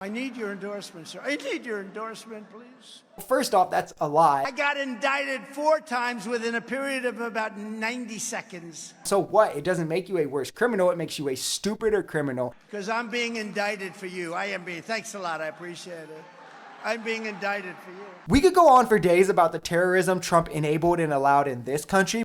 I need your endorsement, sir. I need your endorsement, please. First off, that's a lie. I got indicted 4 times within a period of about 90 seconds. So what? It doesn't make you a worse criminal. It makes you a stupider criminal. Because I'm being indicted for you. I am being. Thanks a lot. I appreciate it. I'm being indicted for you. We could go on for days about the terrorism Trump enabled and allowed in this country.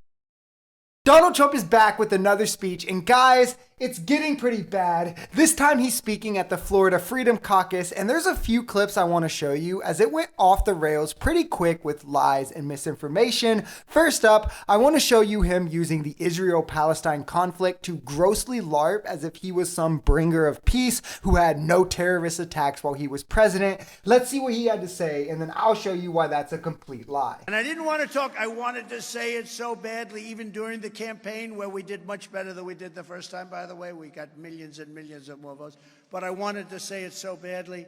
Donald Trump is back with another speech, and guys, it's getting pretty bad. This time he's speaking at the Florida Freedom Caucus, and there's a few clips I want to show you as it went off the rails pretty quick with lies and misinformation. First up, I want to show you him using the Israel-Palestine conflict to grossly LARP as if he was some bringer of peace who had no terrorist attacks while he was president. Let's see what he had to say, and then I'll show you why that's a complete lie. And I didn't want to talk. I wanted to say it so badly, even during the campaign where we did much better than we did the first time, by the way. We got millions and millions of more votes. But I wanted to say it so badly.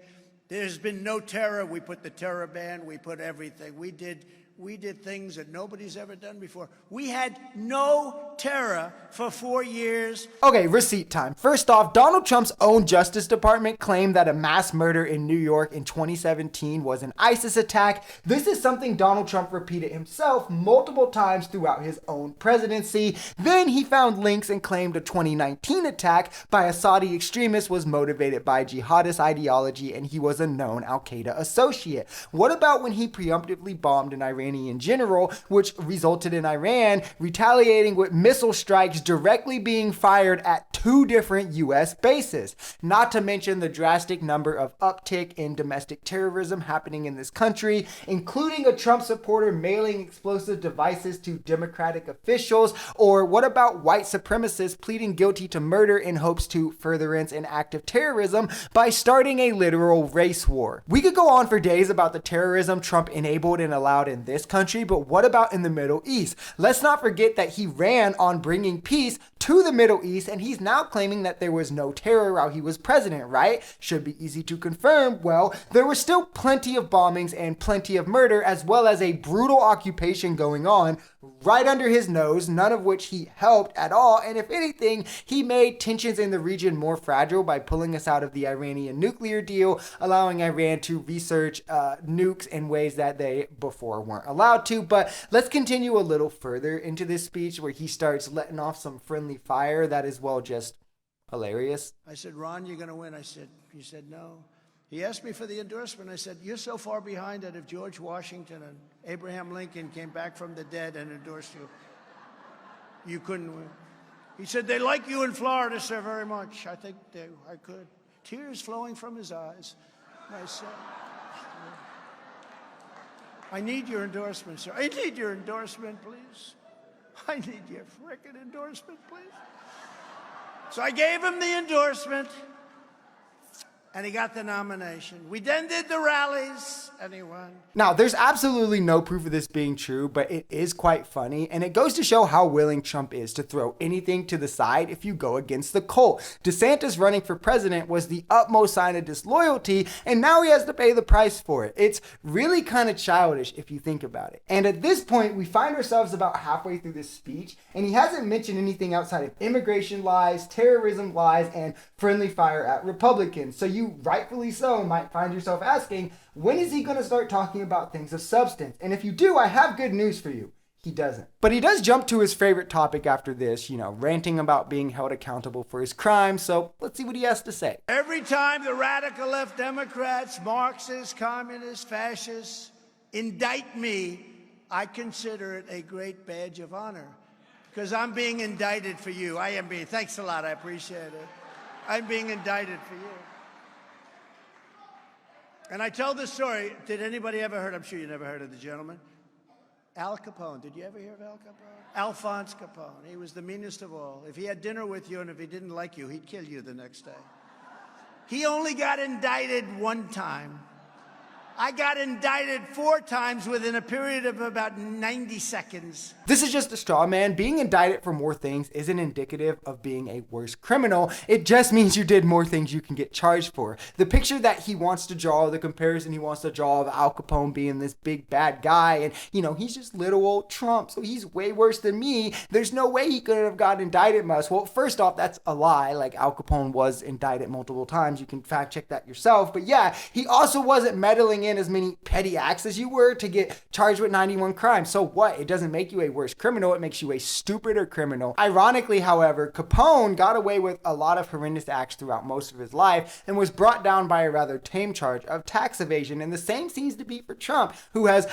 There's been no terror. We put the terror ban. We put everything. We did things that nobody's ever done before. We had no terror for 4 years. Okay, receipt time. First off, Donald Trump's own Justice Department claimed that a mass murder in New York in 2017 was an ISIS attack. This is something Donald Trump repeated himself multiple times throughout his own presidency. Then he found links and claimed a 2019 attack by a Saudi extremist was motivated by jihadist ideology and he was a known Al-Qaeda associate. What about when he preemptively bombed an Iranian general, which resulted in Iran retaliating with missile strikes directly being fired at 2 different U.S. bases? Not to mention the drastic number of uptick in domestic terrorism happening in this country, including a Trump supporter mailing explosive devices to Democratic officials. Or what about white supremacists pleading guilty to murder in hopes to furtherance an act of terrorism by starting a literal race war? We could go on for days about the terrorism Trump enabled and allowed in this country, but what about in the Middle East? Let's not forget that he ran on bringing peace to the Middle East, and he's now claiming that there was no terror while he was president, right? Should be easy to confirm. Well, there were still plenty of bombings and plenty of murder, as well as a brutal occupation going on right under his nose, none of which he helped at all. And if anything, he made tensions in the region more fragile by pulling us out of the Iranian nuclear deal, allowing Iran to research nukes in ways that they before weren't allowed to. But let's continue a little further into this speech where he starts letting off some friendly fire that is, well, just hilarious. I said, Ron, you're going to win. He said, no. He asked me for the endorsement. I said, you're so far behind that if George Washington and Abraham Lincoln came back from the dead and endorsed you, you couldn't win. He said, they like you in Florida, sir, very much. I think I could. Tears flowing from his eyes. I said, I need your endorsement, sir. I need your endorsement, please. I need your frickin' endorsement, please. So I gave him the endorsement. And he got the nomination. We then did the rallies, and he won. Now, there's absolutely no proof of this being true, but it is quite funny, and it goes to show how willing Trump is to throw anything to the side if you go against the cult. DeSantis running for president was the utmost sign of disloyalty, and now he has to pay the price for it. It's really kind of childish if you think about it. And at this point, we find ourselves about halfway through this speech, and he hasn't mentioned anything outside of immigration lies, terrorism lies, and friendly fire at Republicans. So you rightfully so might find yourself asking, when is he going to start talking about things of substance? And if you do, I have good news for you. He doesn't. But he does jump to his favorite topic after this, ranting about being held accountable for his crimes. So let's see what he has to say. Every time the radical left Democrats, Marxists, communists, fascists indict me, I consider it a great badge of honor because I'm being indicted for you. I am being. Thanks a lot. I appreciate it. I'm being indicted for you. And I tell this story. Did anybody ever heard? I'm sure you never heard of the gentleman. Al Capone. Did you ever hear of Al Capone? Alphonse Capone. He was the meanest of all. If he had dinner with you and if he didn't like you, he'd kill you the next day. He only got indicted 1 time. I got indicted 4 times within a period of about 90 seconds. This is just a straw man. Being indicted for more things isn't indicative of being a worse criminal. It just means you did more things you can get charged for. The picture that he wants to draw, the comparison he wants to draw of Al Capone being this big bad guy, and he's just little old Trump, so he's way worse than me. There's no way he could have gotten indicted much. Well, first off, that's a lie. Like, Al Capone was indicted multiple times. You can fact check that yourself. But yeah, he also wasn't meddling in as many petty acts as you were to get charged with 91 crimes. So what? It doesn't make you a worse criminal. It makes you a stupider criminal. Ironically, however, Capone got away with a lot of horrendous acts throughout most of his life and was brought down by a rather tame charge of tax evasion. And the same seems to be for Trump, who has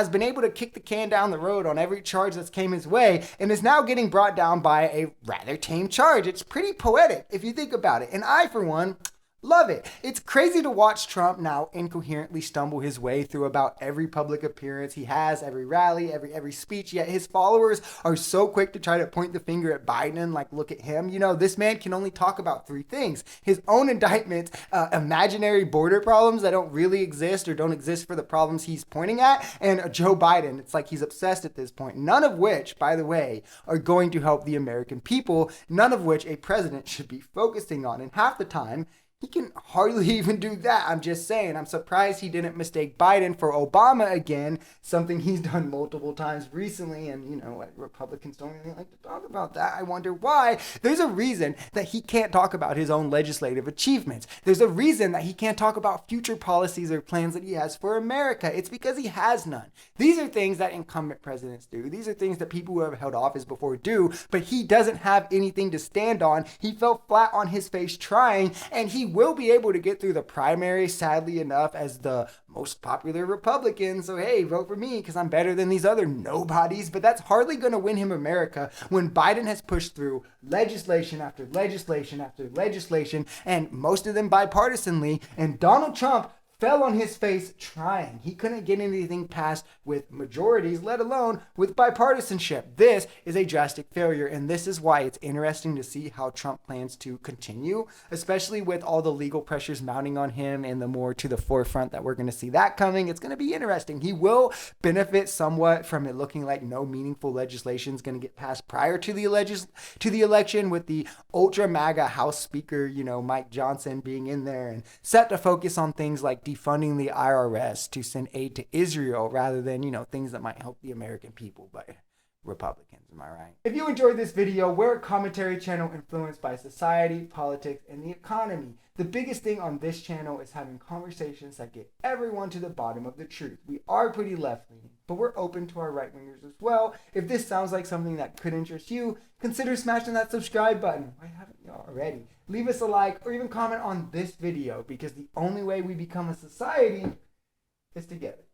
been able to kick the can down the road on every charge that's came his way and is now getting brought down by a rather tame charge. It's pretty poetic if you think about it. And I, for one, love it. It's crazy to watch Trump now incoherently stumble his way through about every public appearance he has, every rally, every speech, yet his followers are so quick to try to point the finger at Biden, like, look at him. This man can only talk about 3 things: his own indictments, imaginary border problems that don't really exist or don't exist for the problems he's pointing at, and Joe Biden. It's like he's obsessed at this point, none of which, by the way, are going to help the American people, none of which a president should be focusing on. And half the time, he can hardly even do that. I'm just saying. I'm surprised he didn't mistake Biden for Obama again, something he's done multiple times recently. And, Republicans don't really like to talk about that. I wonder why. There's a reason that he can't talk about his own legislative achievements. There's a reason that he can't talk about future policies or plans that he has for America. It's because he has none. These are things that incumbent presidents do. These are things that people who have held office before do, but he doesn't have anything to stand on. He fell flat on his face trying, and he will be able to get through the primary, sadly enough, as the most popular Republican. So hey, vote for me because I'm better than these other nobodies. But that's hardly going to win him America when Biden has pushed through legislation after legislation after legislation, and most of them bipartisanly, and Donald Trump fell on his face trying. He couldn't get anything passed with majorities, let alone with bipartisanship. This is a drastic failure, and this is why it's interesting to see how Trump plans to continue, especially with all the legal pressures mounting on him and the more to the forefront that we're going to see that coming. It's going to be interesting. He will benefit somewhat from it looking like no meaningful legislation is going to get passed prior to the election, with the ultra MAGA House Speaker, Mike Johnson being in there and set to focus on things like defunding the IRS to send aid to Israel rather than, things that might help the American people, but Republicans, am I right? If you enjoyed this video, we're a commentary channel influenced by society, politics, and the economy. The biggest thing on this channel is having conversations that get everyone to the bottom of the truth. We are pretty left-leaning, but we're open to our right-wingers as well. If this sounds like something that could interest you, consider smashing that subscribe button. Why haven't you already? Leave us a like or even comment on this video, because the only way we become a society is together.